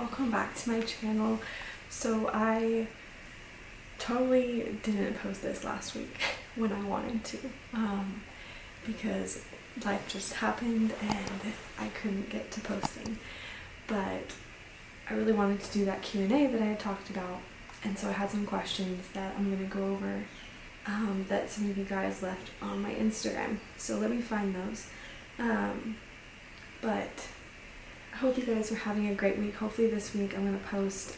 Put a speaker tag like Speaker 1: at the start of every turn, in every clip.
Speaker 1: welcome back to my channel. So I totally didn't post this last week when I wanted to because life just happened and I couldn't get to posting, but I really wanted to do that Q&A that I had talked about, and so I had some questions that I'm going to go over that some of you guys left on my Instagram, so let me find those. But I hope you guys are having a great week. Hopefully this week I'm going to post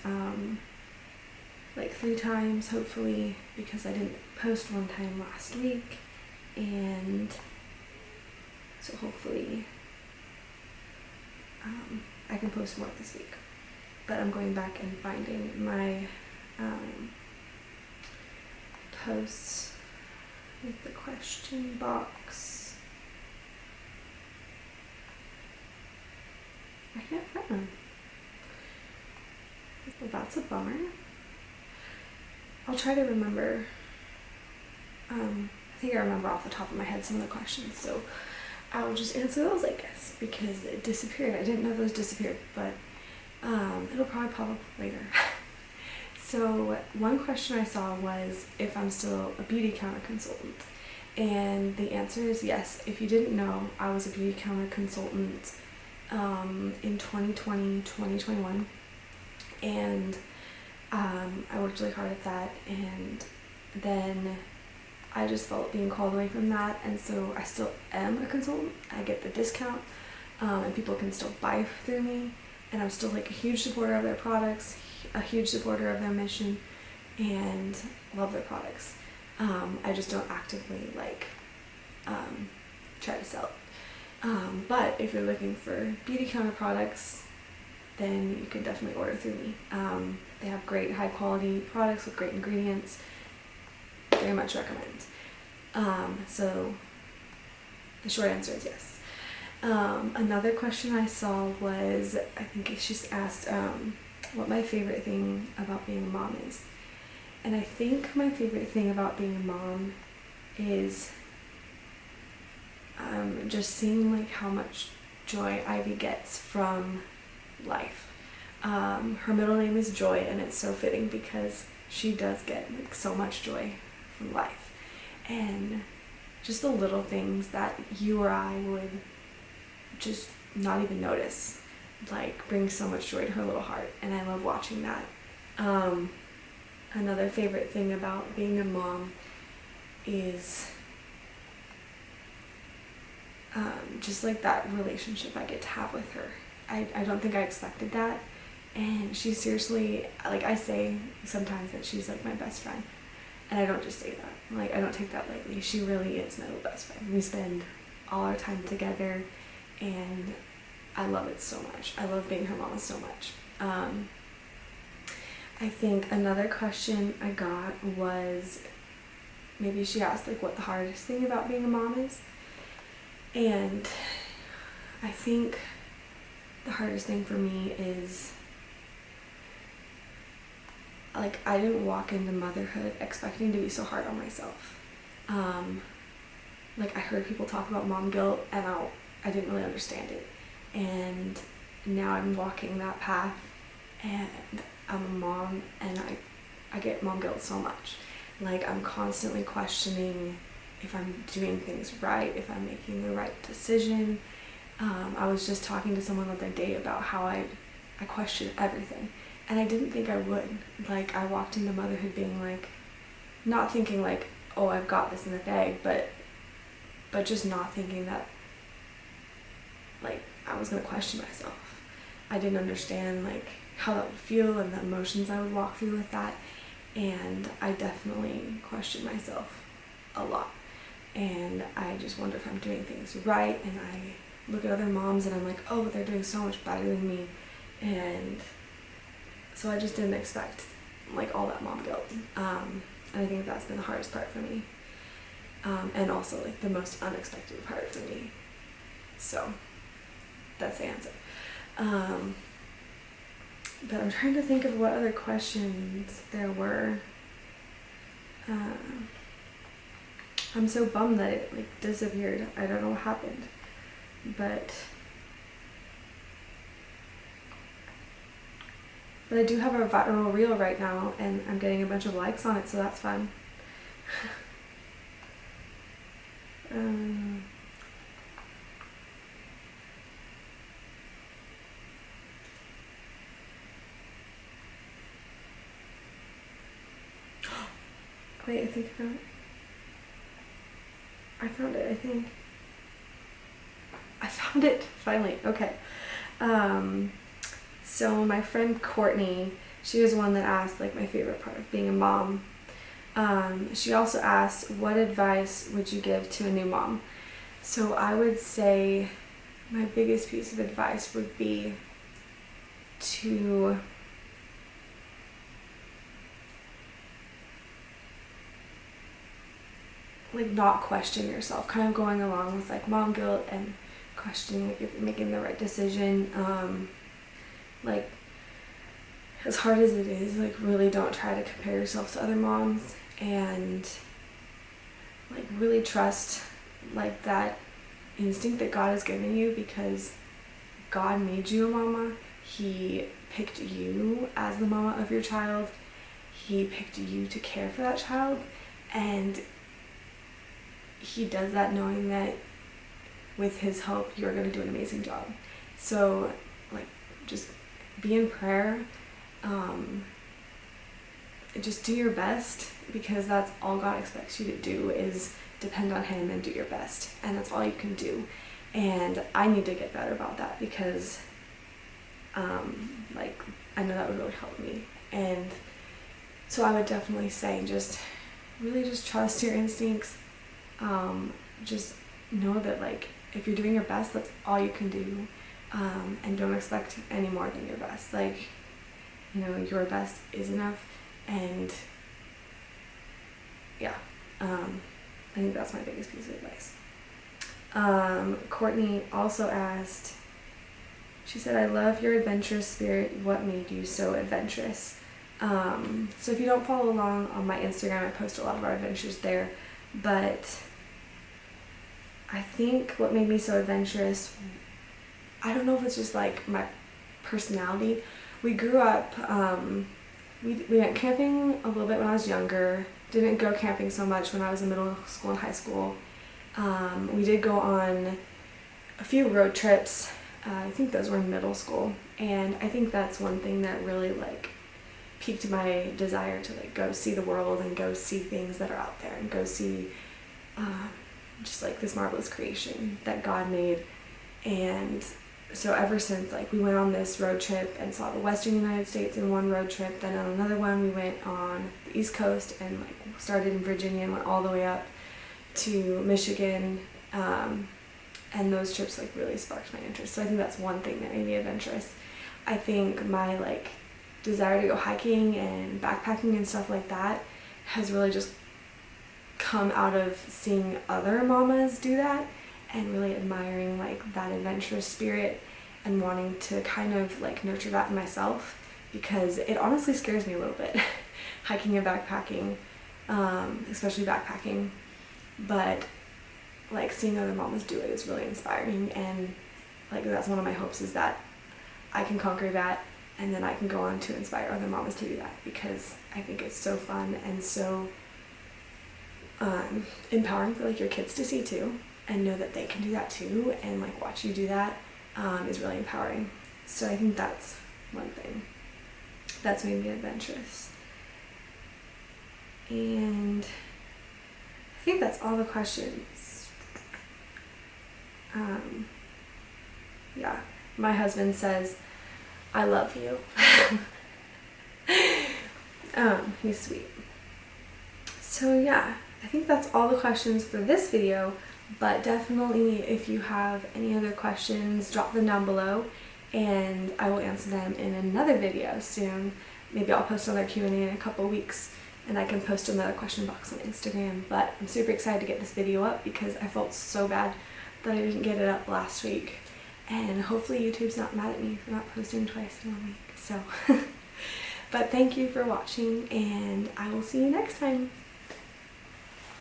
Speaker 1: like 3 times, hopefully, because I didn't post one time last week, and so hopefully I can post more this week. But I'm going back and finding my posts with the question box. I can't find them. Well, that's a bummer. I'll try to remember. I think I remember off the top of my head some of the questions, so I'll just answer those, I guess, because it disappeared. I didn't know those disappeared, but it'll probably pop up later. So one question I saw was if I'm still a beauty counter consultant, and the answer is yes. If you didn't know, I was a beauty counter consultant in 2020, 2021, and I worked really hard at that, and then I just felt being called away from that, and so I still am a consultant. I get the discount, and people can still buy through me, and I'm still like a huge supporter of their products, a huge supporter of their mission, and love their products. I just don't actively like try to sell it. But if you're looking for beauty counter products, then you can definitely order through me. They have great high quality products with great ingredients. Very much recommend. So the short answer is yes. Another question I saw was, I think she just asked what my favorite thing about being a mom is. And I think my favorite thing about being a mom is just seeing like how much joy Ivy gets from life. Her middle name is Joy, and it's so fitting because she does get like so much joy from life, and just the little things that you or I would just not even notice like bring so much joy to her little heart, and I love watching that. Another favorite thing about being a mom is just like that relationship I get to have with her. I don't think I expected that, and she seriously, like, I say sometimes that she's like my best friend, and I don't just say that, like, I don't take that lightly. She really is my little best friend. We spend all our time together, and I love it so much. I love being her mama so much. I think another question I got was, maybe she asked like what the hardest thing about being a mom is, and I think the hardest thing for me is, like, I didn't walk into motherhood expecting to be so hard on myself. Like, I heard people talk about mom guilt, and I didn't really understand it, and now I'm walking that path, and I'm a mom, and I get mom guilt so much. Like, I'm constantly questioning if I'm doing things right, if I'm making the right decision. I was just talking to someone the other day about how I question everything, and I didn't think I would. Like, I walked into motherhood being like, not thinking like, oh, I've got this in the bag, but just not thinking that like I was gonna question myself. I didn't understand like how that would feel and the emotions I would walk through with that, and I definitely questioned myself a lot, and I just wonder if I'm doing things right, and I look at other moms and I'm like, oh, but they're doing so much better than me, and so I just didn't expect like all that mom guilt, and I think that's been the hardest part for me, and also like the most unexpected part for me. So that's the answer. But I'm trying to think of what other questions there were. I'm so bummed that it like disappeared. I don't know what happened, but But I do have a viral reel right now, and I'm getting a bunch of likes on it, so that's fun. Wait, I think I found it, I think. I found it, finally, okay. So my friend Courtney, she was one that asked like my favorite part of being a mom. She also asked, what advice would you give to a new mom? So I would say my biggest piece of advice would be to like not question yourself, kind of going along with like mom guilt and questioning if you're making the right decision. Like as hard as it is, like really don't try to compare yourself to other moms, and like really trust like that instinct that God has given you, because God made you a mama. He picked you as the mama of your child. He picked you to care for that child, and he does that knowing that with his help you're going to do an amazing job. So like just be in prayer, just do your best, because that's all God expects you to do, is depend on him and do your best, and that's all you can do. And I need to get better about that, because like I know that would really help me. And so I would definitely say just really just trust your instincts. Just know that like if you're doing your best, that's all you can do, and don't expect any more than your best. Like, you know, your best is enough. And yeah, I think that's my biggest piece of advice. Courtney also asked, she said, I love your adventurous spirit. What made you so adventurous? So if you don't follow along on my Instagram, I post a lot of our adventures there, but I think what made me so adventurous, I don't know if it's just like my personality. We grew up, we went camping a little bit when I was younger, didn't go camping so much when I was in middle school and high school. We did go on a few road trips, I think those were in middle school, and I think that's one thing that really like piqued my desire to like go see the world and go see things that are out there and go see just like this marvelous creation that God made. And so ever since, like, we went on this road trip and saw the Western United States in one road trip, then on another one we went on the East Coast and like started in Virginia and went all the way up to Michigan, and those trips like really sparked my interest. So I think that's one thing that made me adventurous. I think my like desire to go hiking and backpacking and stuff like that has really just come out of seeing other mamas do that and really admiring like that adventurous spirit and wanting to kind of like nurture that in myself, because it honestly scares me a little bit hiking and backpacking, especially backpacking, but like seeing other mamas do it is really inspiring. And like that's one of my hopes, is that I can conquer that and then I can go on to inspire other mamas to do that, because I think it's so fun and so empowering for like your kids to see too and know that they can do that too, and like watch you do that is really empowering. So I think that's one thing that's made me adventurous. And I think that's all the questions. Yeah, my husband says, I love you. He's sweet. So yeah, I think that's all the questions for this video, but definitely if you have any other questions, drop them down below and I will answer them in another video soon. Maybe I'll post another Q&A in a couple weeks and I can post another question box on Instagram. But I'm super excited to get this video up because I felt so bad that I didn't get it up last week. And hopefully YouTube's not mad at me for not posting twice in a week. So, but thank you for watching and I will see you next time.